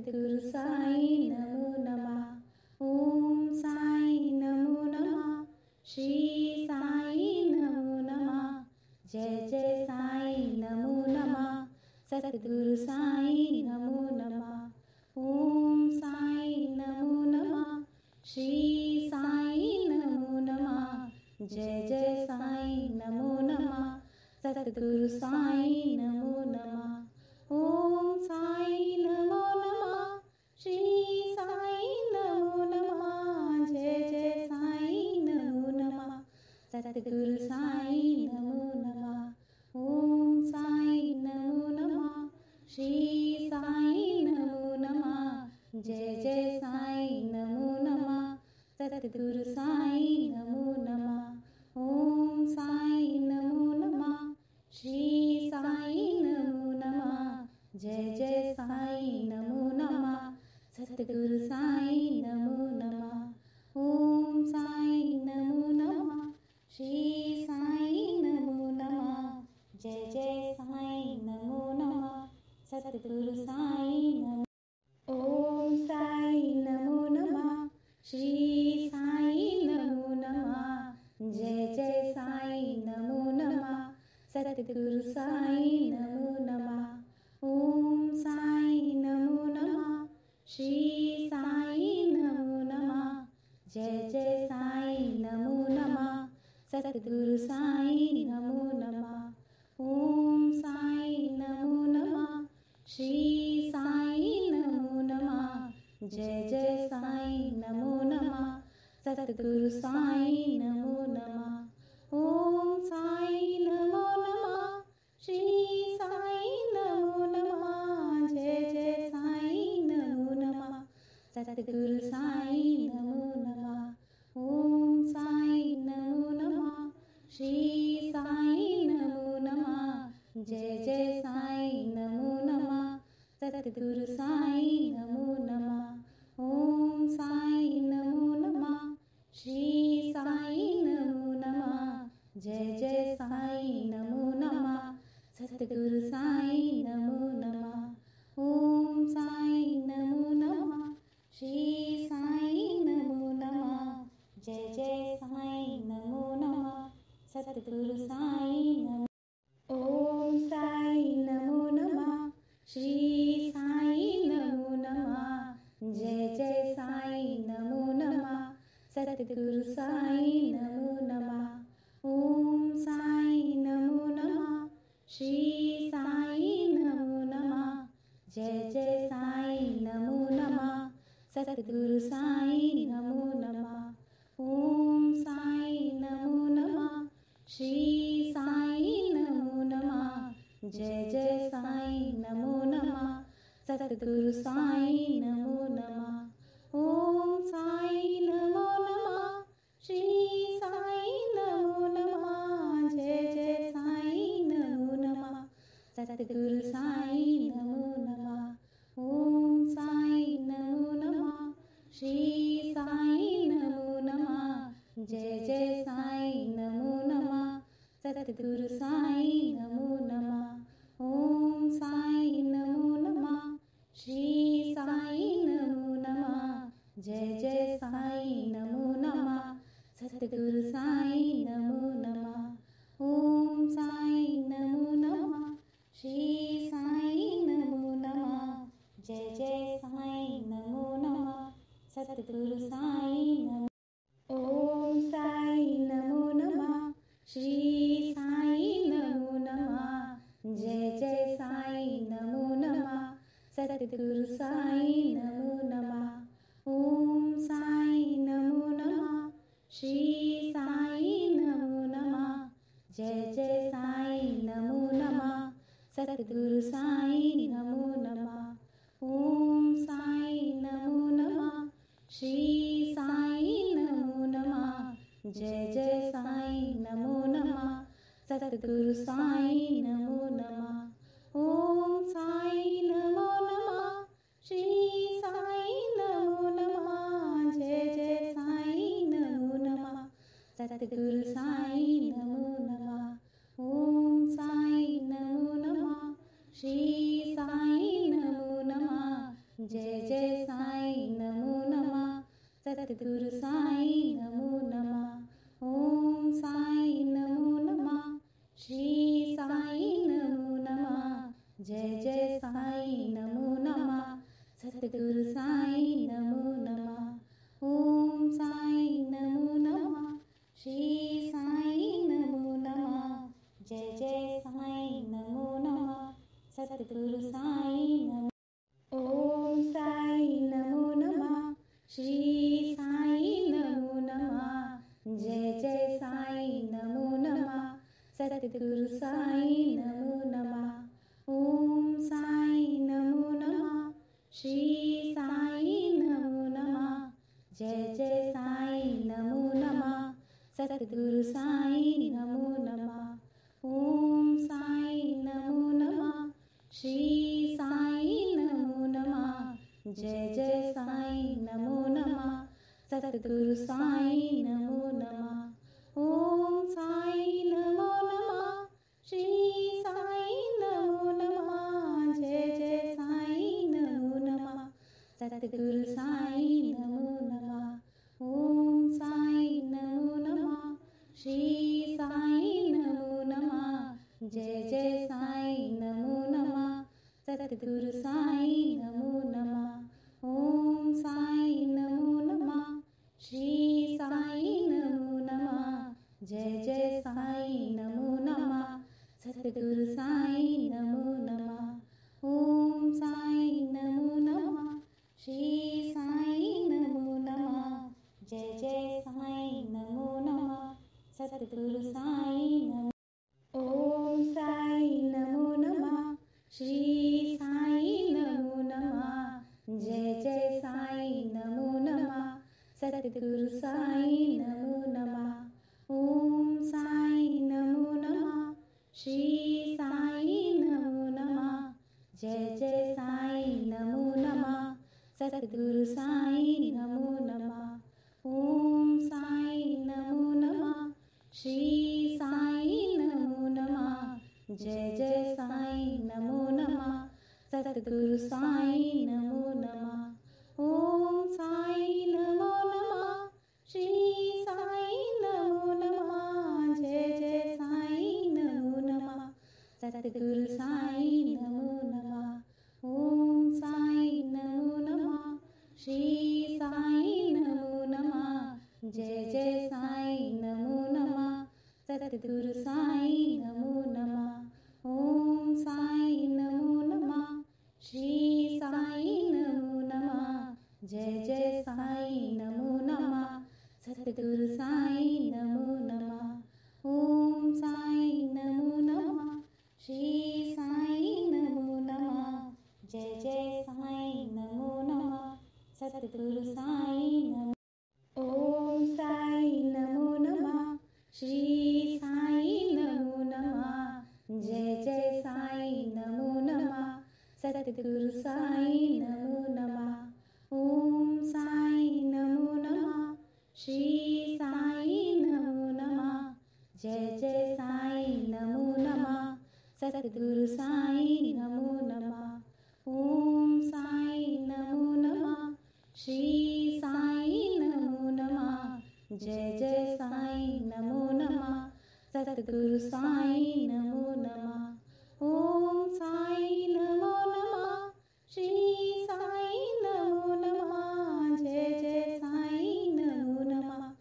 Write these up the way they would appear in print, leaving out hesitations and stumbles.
सद्गुरु साईं नमो नमः। ओम साईं नमो नमः। श्री साईं नमो नमः। जय जय साईं नमो नमः। सद्गुरु साईं नमो नमः। ओम साईं नमो नमः। श्री साईं नमो नमः। जय जय साईं नमो नमः। सद्गुरु साईं नमो नमः। ओम साईं नमो नमः। श्री साईं नमो नमः। जय जय साईं नमो नमः। सद्गुरु साईं नमो नमः। ओम साईं नमो नमः। श्री साईं नमो नमः। जय जय साईं नमो नमः। सद्गुरु साईं नमो नमः। ओम साईं नमो नमः। श्री साईं नमो नमः। जय जय साईं नमो नमः। सद्गुरु साईं नमो नमः। ओम साईं नमो नमः। श्री साईं नमो नमः। जय जय साईं नमो नमः। सद्गुरु साईं नमो। ओम साईं नमो नमः। श्री साईं नमो नमः। जय जय साईं नमो नमः। सद्गुरु साईं नमो नमः। ओम साईं नमो नमः। श्री साईं नमो नमः। जय जय साईं नमो नमः। सद्गुरु साईं नमो नमः। ओम साईं नमो नमः। श्री साईं नमो नमः। जय जय साईं नमो नमः। सद्गुरु साईं नमो नमः। ओम साईं नमो नमः। श्री साईं नमो नमः। जय जय साईं नमो नमः। सद्गुरु साईं नमो नमः। ओम साईं नमो नमः। श्री साईं नमो नमः। जय जय साईं नमो नमः। सद्गुरु साईं नमो नमः। ओम साईं नमो नमः। श्री साईं नमो नमः। जय जय साईं नमो नमः। सद्गुरु साईं नमो नमः। ओम साईं नमो नमः। श्री साईं नमो नमः। जय जय साईं नमो नमः। सद्गुरु साईं नमो। ओम साईं नमो नमः। श्री साईं नमो नमः। जय जय साईं नमो नमः। सद्गुरु साईं नमो नमः। ओम साईं नमो नमः। श्री साईं नमो नमः। जय जय साईं नमो नमः। सद्गुरु साईं नमो नमः। ओम साईं नमो नमः। श्री साईं नमो नमः। जय जय साईं नमो नमः। सद्गुरु साईं नमो नमः। ओम साईं नमो नमः। श्री साईं नमो नमः। जय जय साईं नमो नमः। सद्गुरु साईं नमो नमः। ओम साईं नमो नमः। श्री साईं नमो नमः। जय जय साईं नमो नमः। सद्गुरु साईं नमो नमः। ओम साईं नमो नमः। श्री साईं नमो नमः। जय जय साईं नमो नमः। सद्गुरु साईं नमो नमः। ओम साईं नमो नमः। श्री साईं नमो नमः। जय जय साईं नमो नमः। सद्गुरु साईं नमो। ओम साईं नमो नमः। श्री साईं नमो नमः। जय जय साईं नमो नमः। सद्गुरु साईं नमो नमः। ओम साईं नमो नमः। श्री साईं नमो नमः। जय जय साईं नमो नमः। सद्गुरु साईं नमो नमः। ओम साईं नमो नमः। श्री साईं नमो नमः। जय जय साईं नमो नमः। सद्गुरु साईं नमो नमः। ओम साईं नमो नमः। श्री साईं नमो नमः। जय जय साईं नमो नमः। सद्गुरु साईं नमो नमः। ओम साईं नमो नमः। श्री साईं नमो नमः। जय जय साईं नमो नमः। सतगुरु साईं नमो नमः। ओम साईं नमो नमः। श्री साईं नमो नमः। जय जय साईं नमो नमः। सतगुरु साईं नमो नमः। ओम साईं नमो नमः। श्री साईं नमो नमः। जय जय साईं नमो नमः। सतगुरु साईं नमो। ओम साईं नमो नमः। श्री साईं नमो नमः। जय जय साईं नमो नमः। सतगुरु साईं नमो नमः। ओम साईं नमो नमः। श्री साईं नमो नमः। जय जय साईं नमो नमः। सतगुरु साईं नमो नमः। ओम साईं नमो नमः। श्री साईं नमो नमः। जय जय साईं नमो नमः। सतगुरु साईं नमो नमः। ओम साईं नमो नमः। श्री साईं नमो नमः। जय जय साईं नमो नमः। सतगुरु साईं नमो नमः। ओम साईं नमो नमः। श्री साईं नमो नमः। जय जय साईं नमो नमः। सतगुरु साईं नमो नमः। ओम साईं नमो नमः। श्री साईं नमो नमः। जय जय साईं नमो नमः। सतगुरु साईं नमो नमः। ओम साईं नमो नमः। श्री साईं नमो नमः। जय जय साईं नमो नमः। सतगुरु साईं नमो। ओम साईं नमो नमः। श्री साईं नमो नमः। जय जय साईं नमो नमः। सतगुरु साईं नमो नमः। ओम साईं नमो नमः। श्री साईं नमो नमः। जय जय साईं नमो नमः। सतगुरु साईं नमो नमः। ओम साईं नमो नमः। श्री साईं नमो नमः। जय जय साईं नमो नमः। सतगुरु साईं नमो नमः। ओम साईं नमो नमः। श्री साईं नमो नमः। जय जय साईं नमो नमः। सतगुरु साईं नमो नमः। ओम साईं नमो नमः। श्री साईं नमो नमः। जय जय साईं नमो नमः। सतगुरु साईं नमो नमः। ओम साईं नमो नमः। श्री साईं नमो नमः। जय जय साईं नमो नमः। सतगुरु साईं नमो नमः। ओम साईं नमो नमः। श्री साईं नमो नमः। जय जय साईं नमो नमः। सतगुरु साईं नमो। ओम साईं नमो नमः। श्री साईं नमो नमः। जय जय साईं नमो नमः। सतगुरु साईं नमो नमः। ओम साईं नमो नमः। श्री साईं नमो नमः। जय जय साईं नमो नमः। सतगुरु साईं नमो नमः। ओम साईं नमो नमः। श्री साईं नमो नमः। जय जय साईं नमो नमः। सतगुरु साईं नमो नमः। ओम साईं नमो नमः। श्री साईं नमो नमः। जय जय साईं नमो नमः।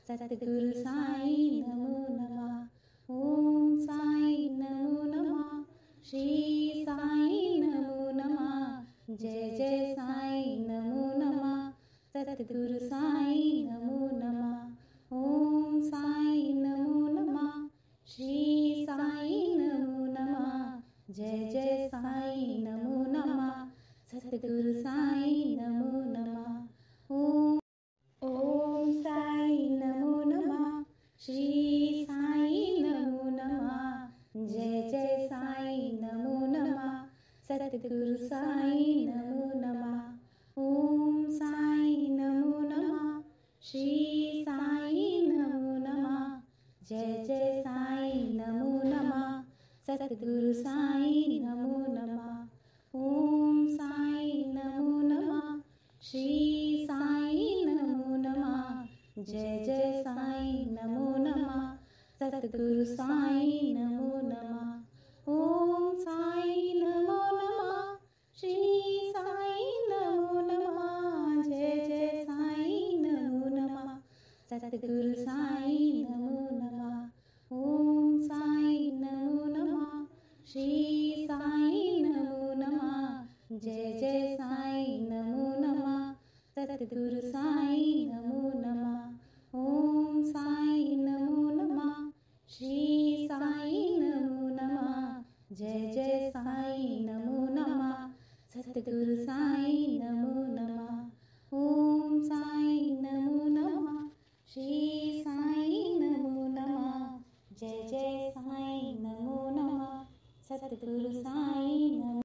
सतगुरु साईं नमो नमः। ओम साईं नमो नमः। श्री साईं नमो नमः। जय जय साईं नमो नमः। सतगुरु साईं नमो नमः। ओम साईं नमो नमः। श्री साईं नमो नमः। जय जय साईं नमो नमः। सतगुरु साईं नमो नमः। ओम साईं नमो नमः। श्री साईं नमो नमः। जय जय साईं नमो नमः। सतगुरु साईं नमो नमः। ओम साईं नमो नमः। श्री साईं नमो नमः। जय जय साईं नमो नमः। सतगुरु साईं नमो नमः। ओम साईं नमो नमः। जय जय साईं नमो नमः। सतगुरु साईं नमो नमः। ओम साईं नमो नमः। श्री साईं नमो नमः। जय जय साईं नमो नमः। सतगुरु साईं नमो नमः। ओम साईं नमो नमः। श्री साईं नमो नमः। जय जय साईं नमो नमः। सतगुरु साईं नमो नमः। ओम साईं नमो नमः। श्री साईं नमो नमः। जय जय साईं नमो नमः। सतगुरु साईं नमो नमः। ओम साईं नमो नमः। श्री साईं नमो नमः। जय जय साईं नमो नमः। सतगुरु साईं नमो।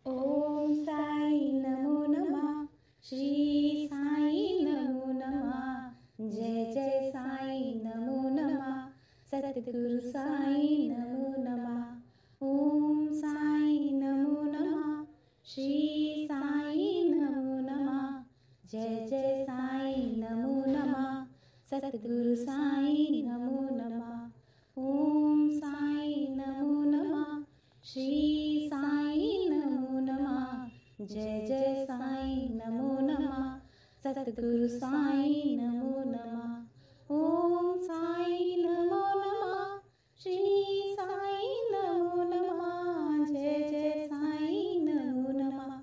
ओम साईं नमो नमः। श्री साईं नमो नमः। जय जय साईं नमो नमः। सतगुरु साईं नमो नमः। ओम साईं नमो नमः। श्री साईं नमो नमः। जय जय साईं नमो नमः। सतगुरु साईं नमो नमः। ओम साईं नमो नमः। श्री साईं नमो नमः। जय जय साईं नमो नमः। सतगुरु साईं नमो नमः। ओम साईं नमो नमः। श्री साईं नमो नमः। जय जय साईं नमो नमः।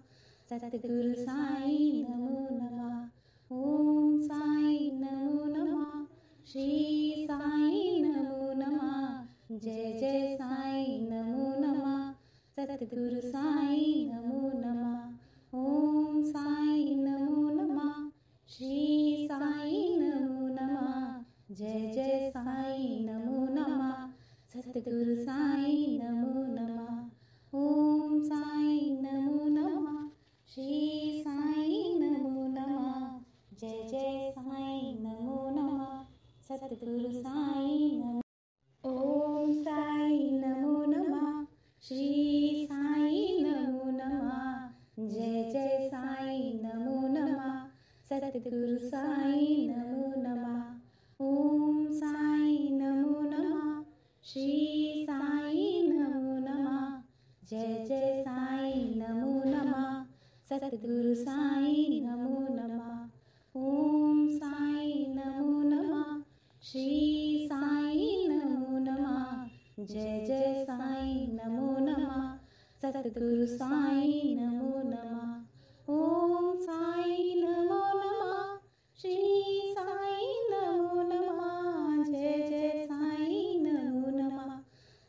सतगुरु साईं नमो नमः। ओम साईं नमो नमः। श्री साईं नमो नमः। जय जय साईं नमो नमः। सतगुरु साईं नमो नमः। ओम साईं नमो नमः। श्री साईं नमो नमः। जय जय साईं नमो नमः। सतगुरु साईं नमो नमः। ओम साईं नमो नमः। श्री साईं नमो नमः। जय जय साईं नमो नमः। सतगुरु साईं नमो। ओम साईं नमो नमः। श्री साईं नमो नमः। जय जय साईं नमो नमः। सतगुरु साईं नमो नमः। ओम साईं नमो नमः। श्री साईं नमो नमः। जय जय साईं नमो नमः। सतगुरु साईं नमो नमः। ओम साईं नमो नमः। श्री साईं नमो नमः। जय जय साईं नमो नमः। सतगुरु साईं नमो नमः। ओम साईं नमो नमः। श्री साईं नमो नमः। जय जय साईं नमो नमः।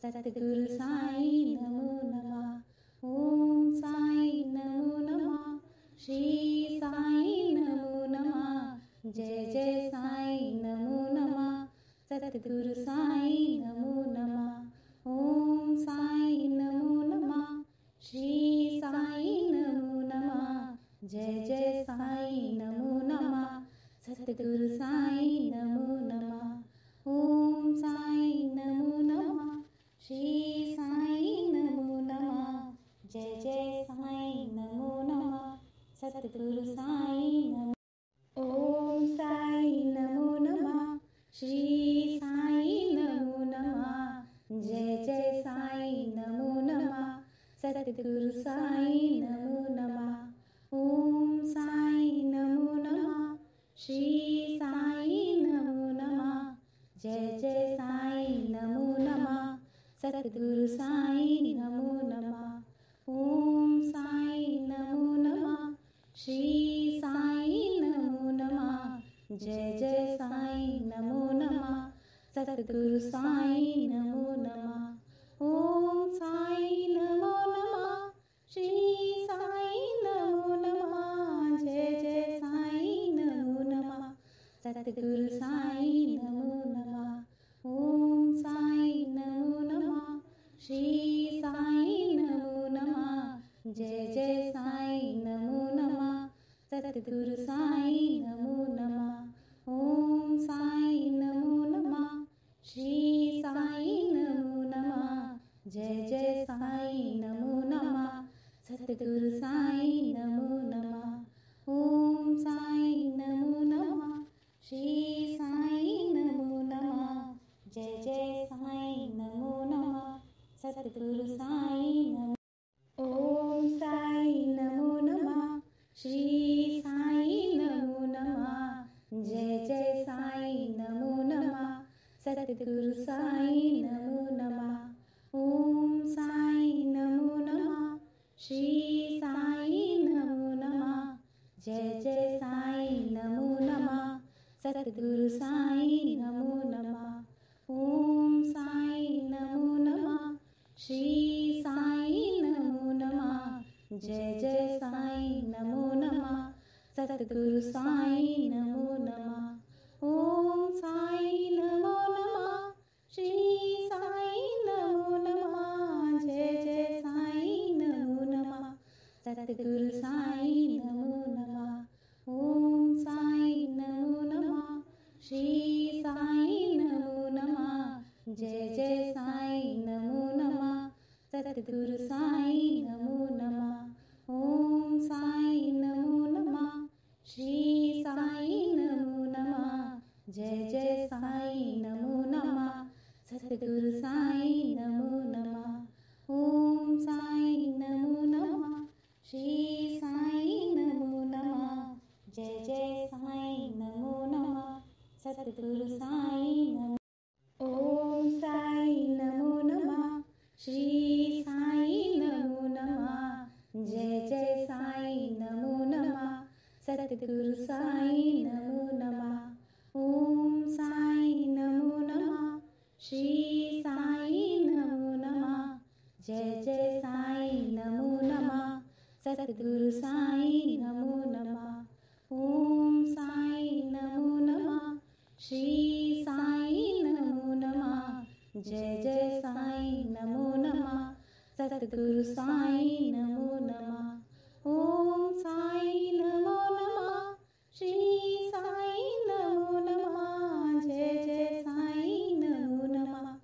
सतगुरु साईं नमो नमः। ओम साईं नमो नमः। श्री साईं नमो नमः। जय जय साईं नमो नमः। सतगुरु साईं नमो नमः। ओम साईं नमो नमः। श्री साईं नमो नमः। जय जय साईं नमो नमः। सतगुरु साईं नमो नमः। ओम साईं नमो नमः। श्री साईं नमो नमः। जय जय साईं नमो नमः। सतगुरु साईं नमो। ओम साईं नमो नमः। श्री साईं नमो नमः। जय जय साईं नमो नमः। सतगुरु साईं नमो नमः। ओम साईं नमो नमः। श्री साईं नमो नमः। जय जय साईं नमो नमः। सतगुरु साईं नमो नमः। ओम साईं नमो नमः। श्री साईं नमो नमः। जय जय साईं नमो नमः। सतगुरु साईं नमो नमः। ओम साईं नमो नमः। श्री साईं नमो नमः। जय जय साईं नमो नमः। सतगुरु साईं नमो नमः। ओम साईं नमो नमः। श्री साईं नमो नमः। जय जय साईं नमो नमः। सतगुरु साईं नमो नमः। ओम साईं नमो नमः। श्री साईं सतगुरु साईं नमो नमः। ओम साईं नमो नमः। श्री साईं नमो नमः। जय जय साईं नमो नमः। सतगुरु साईं नमो नमः। ओम साईं नमो नमः। श्री साईं नमो नमः। जय जय साईं नमो नमः। सतगुरु साईं नमो नमः। ओम साईं नमो नमः। श्री साईं नमो नमः। जय जय साईं नमो नमः। सतगुरु साईं नमो नमः। ओम साईं नमो नमः। श्री साईं नमो नमः। जय जय साईं नमो नमः। सतगुरु साईं नमो नमः। ओम साईं नमो नमः। श्री साईं नमो नमः। जय जय साईं नमो नमः। सतगुरु साईं नमो नमः। ओम साईं नमो नमः। श्री साईं नमो नमः। जय जय साईं नमो नमः। सतगुरु साईं नमो। ओम साईं नमो नमः। श्री साईं नमो नमः। जय जय साईं नमो नमः। सतगुरु साईं नमो नमः। ओम साईं नमो नमः। श्री साईं नमो नमः। जय जय साईं नमो नमः। सतगुरु साईं नमो नमः। ओम साईं नमो नमः। श्री साईं नमो नमः। जय जय साईं नमो नमः। सतगुरु साईं नमो नमः। ओम साईं नमो नमः। श्री साईं नमो नमः। जय जय साईं नमो नमः।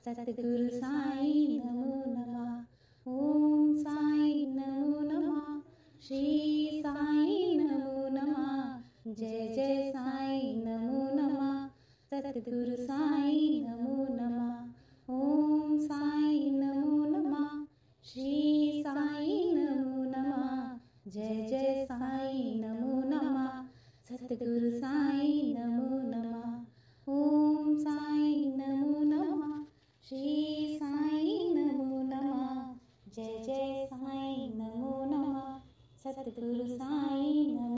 सतगुरु साईं नमो नमः। ओम साईं नमो नमः। श्री साईं नमो नमः। जय जय साईं नमो नमः। सतगुरु साईं नमो नमः। ओम साईं नमो नमः। श्री साईं नमो नमः। जय जय साईं नमो नमः। सतगुरु साईं नमो नमः। ओम साईं नमो नमः। श्री साईं नमो नमः। जय जय साईं नमो नमः। सतगुरु साईं नमो।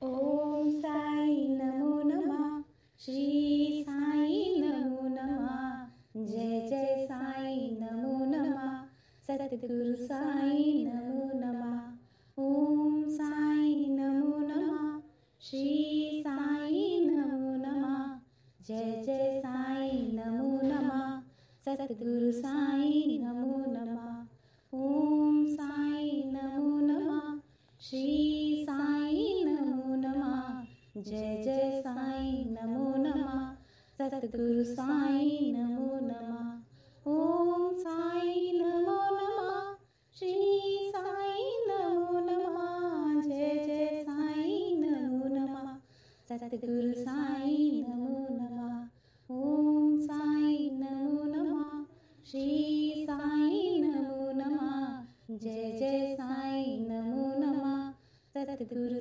ओम साईं नमो नमः। श्री साईं नमो नमः। जय जय साईं नमो नमः। सतगुरु साईं नमो नमः। ओम साईं नमो नमः। श्री साईं नमो नमः। जय जय साईं नमो नमः। सतगुरु साईं नमो नमः। ओम साईं नमो नमः। श्री साईं नमो नमः। जय जय साईं नमो नमः। सतगुरु साईं नमो नमः। ओम साईं नमो नमः। श्री साईं नमो नमः। जय जय साईं नमो नमः। सतगुरु साईं नमो नमः। ओम साईं नमो नमः। श्री साईं नमो नमः। जय जय साईं नमो नमः। सतगुरु